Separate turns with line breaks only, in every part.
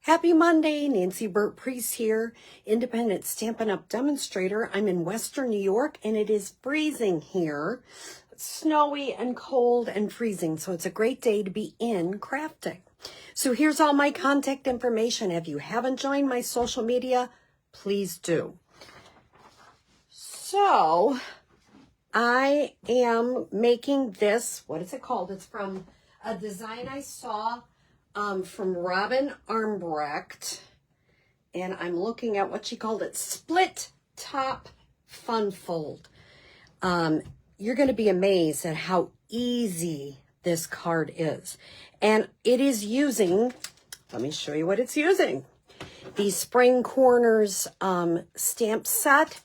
Happy Monday, Nancy Burt-Preece here, independent Stampin' Up! Demonstrator. I'm in Western New York and it is freezing here. It's snowy and cold and freezing, so it's a great day to be in crafting. So here's all my contact information. If you haven't joined my social media, please do. So I am making this, what is it called? It's from a design I saw from Robin Armbrecht, and I'm looking at what she called it, split top fun fold. You're going to be amazed at how easy this card is, and it is using, let me show you what it's using, the Spring Corners stamp set,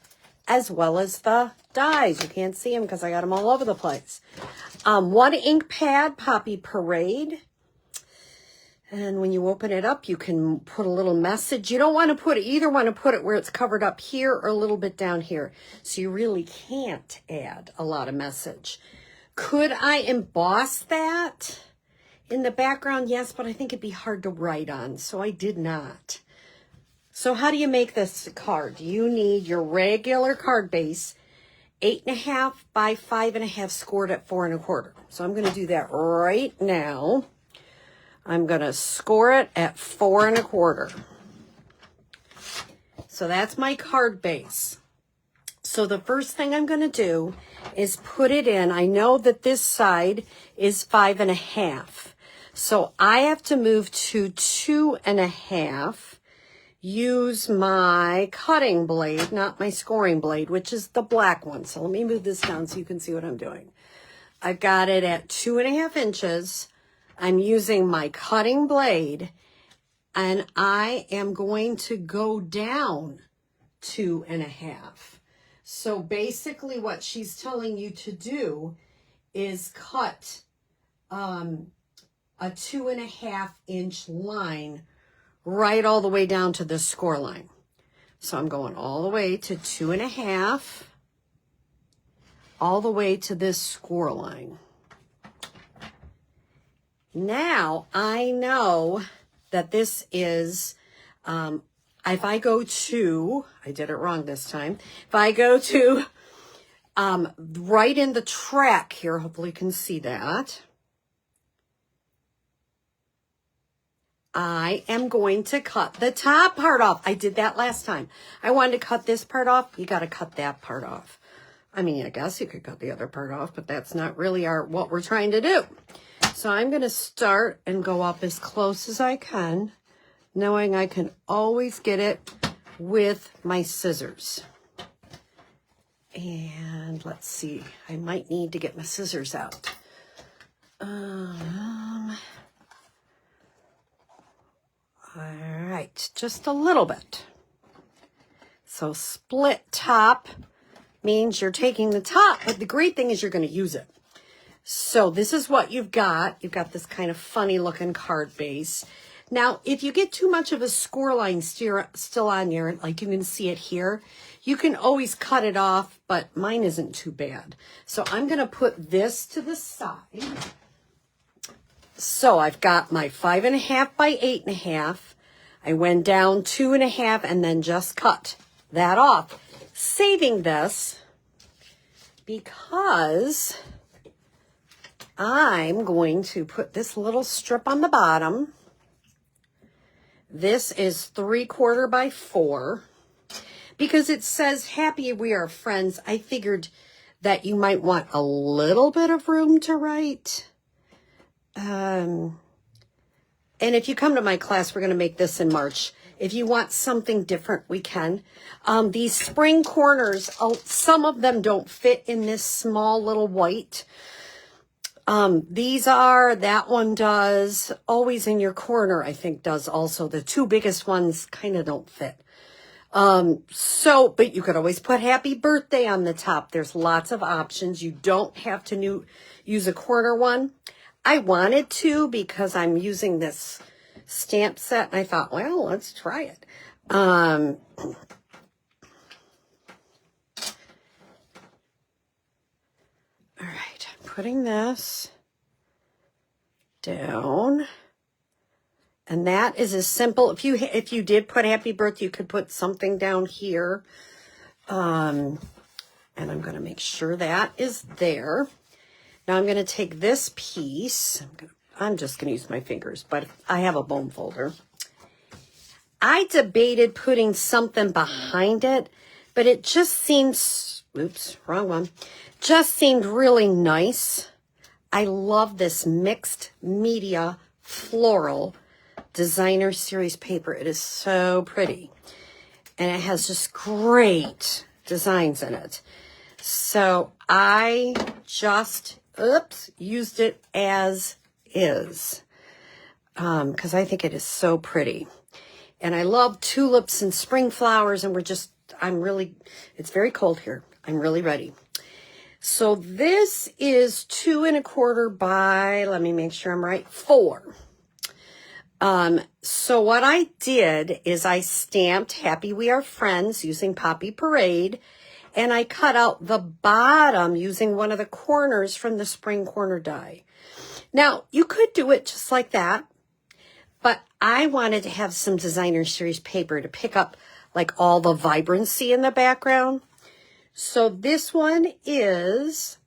as well as the dies. You can't see them because I got them all over the place. One ink pad, Poppy Parade. And when you open it up, you can put a little message. You don't want to put it, either want to put it where it's covered up here or a little bit down here. So you really can't add a lot of message. Could I emboss that in the background? Yes, but I think it'd be hard to write on, so I did not. So how do you make this card? You need your regular card base, 8.5 by 5.5, scored at 4 1/4. So I'm going to do that right now. I'm going to score it at 4 1/4. So that's my card base. So the first thing I'm going to do is put it in. I know that this side is 5.5. So I have to move to 2.5. Use my cutting blade, not my scoring blade, which is the black one. So let me move this down so you can see what I'm doing. I've got it at 2.5 inches. I'm using my cutting blade, and I am going to go down 2.5. So basically what she's telling you to do is cut a 2.5 inch line right all the way down to the score line. So I'm going all the way to 2.5, all the way to this score line. Now I know that this is, if I go to, I did it wrong this time. If I go to right in the track here, hopefully you can see that. I am going to cut the top part off. I did that last time. I wanted to cut this part off. You got to cut that part off. I mean, I guess you could cut the other part off, but that's not really what we're trying to do. So I'm going to start and go up as close as I can, knowing I can always get it with my scissors. And let's see, I might need to get my scissors out. All right, just a little bit. So split top means you're taking the top, but the great thing is you're going to use it. So this is what you've got. You've got this kind of funny looking card base. Now, if you get too much of a score line still on here, like you can see it here, you can always cut it off, but mine isn't too bad. So I'm going to put this to the side. So I've got my 5.5 by 8.5. I went down 2.5 and then just cut that off. Saving this because I'm going to put this little strip on the bottom. This is 3/4 by 4. Because it says, happy we are friends, I figured that you might want a little bit of room to write. And if you come to my class, we're going to make this in March. If you want something different, we can. These spring corners, some of them don't fit in this small little white. These are, that one does, always in your corner, I think does also. The two biggest ones kind of don't fit. But you could always put happy birthday on the top. There's lots of options. You don't have to use a corner one. I wanted to because I'm using this stamp set, and I thought, well, let's try it. All right, I'm putting this down, And that is as simple. If you did put happy birthday, you could put something down here. And I'm going to make sure that is there. Now I'm going to take this piece. I'm just going to use my fingers, but I have a bone folder. I debated putting something behind it, but it just seems, oops, wrong one. Just seemed really nice. I love this mixed media floral designer series paper. It is so pretty. And it has just great designs in it. So I just, used it as is. Because I think it is so pretty. And I love tulips and spring flowers. And it's very cold here. I'm really ready. So this is 2 1/4 by, let me make sure I'm right, 4. So what I did is I stamped Happy We Are Friends using Poppy Parade, and I cut out the bottom using one of the corners from the spring corner die. Now, you could do it just like that, but I wanted to have some designer series paper to pick up like all the vibrancy in the background. So this one is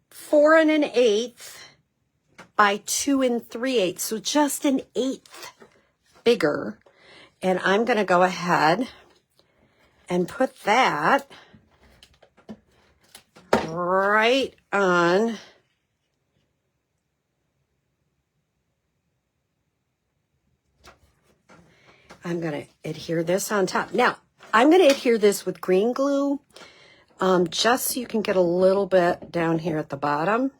4 1/8 by 2 3/8, so just an 1/8 bigger. And I'm going to go ahead and put that right on I'm going to adhere this on top. Now, I'm going to adhere this with green glue, just so you can get a little bit down here at the bottom,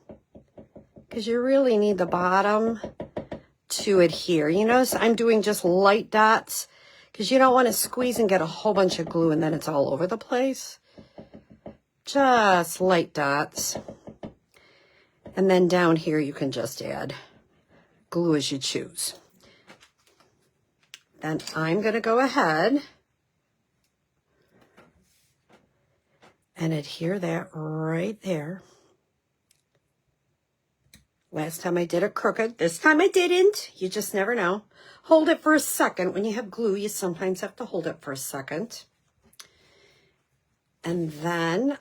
because you really need the bottom to adhere. You notice I'm doing just light dots, because you don't want to squeeze and get a whole bunch of glue and then it's all over the place. Just light dots. And then down here you can just add glue as you choose. Then I'm going to go ahead and adhere that right there. Last time I did it crooked. This time I didn't. You just never know. Hold it for a second. When you have glue, you sometimes have to hold it for a second. And then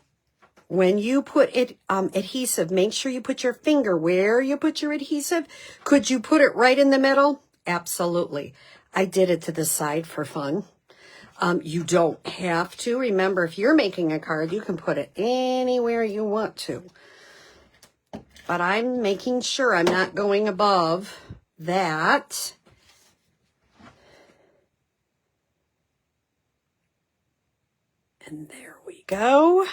when you put it adhesive, make sure you put your finger where you put your adhesive. Could you put it right in the middle? Absolutely. I did it to the side for fun. You don't have to. Remember, if you're making a card, you can put it anywhere you want to. But I'm making sure I'm not going above that. And there we go.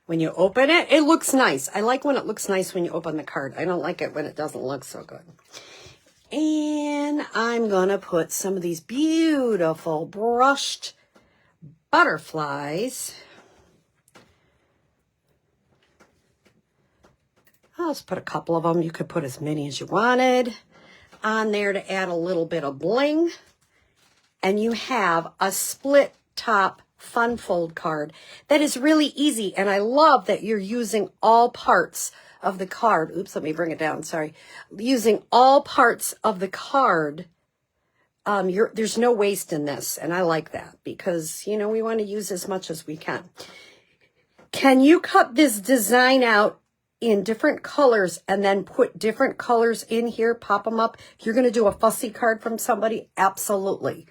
When you open it, it looks nice. I like when it looks nice when you open the card. I don't like it when it doesn't look so good. And I'm going to put some of these beautiful brushed butterflies. I'll just put a couple of them. You could put as many as you wanted on there to add a little bit of bling. And you have a split top fun fold card that is really easy. And I love that you're using all parts of the card. Oops, let me bring it down. Sorry. Using all parts of the card. There's no waste in this. And I like that because, you know, we want to use as much as we can. Can you cut this design out in different colors and then put different colors in here, pop them up? If you're going to do a fussy card from somebody, absolutely.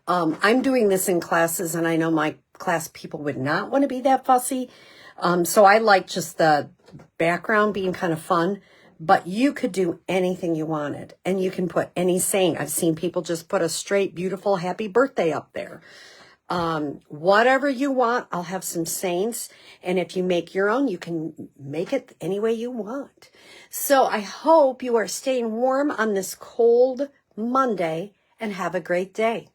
I'm doing this in classes, and I know my class people would not want to be that fussy. So I like just the background being kind of fun, but you could do anything you wanted, and you can put any saying. I've seen people just put a straight, beautiful, happy birthday up there. Whatever you want. I'll have some sayings, and if you make your own, you can make it any way you want. So I hope you are staying warm on this cold Monday, and have a great day.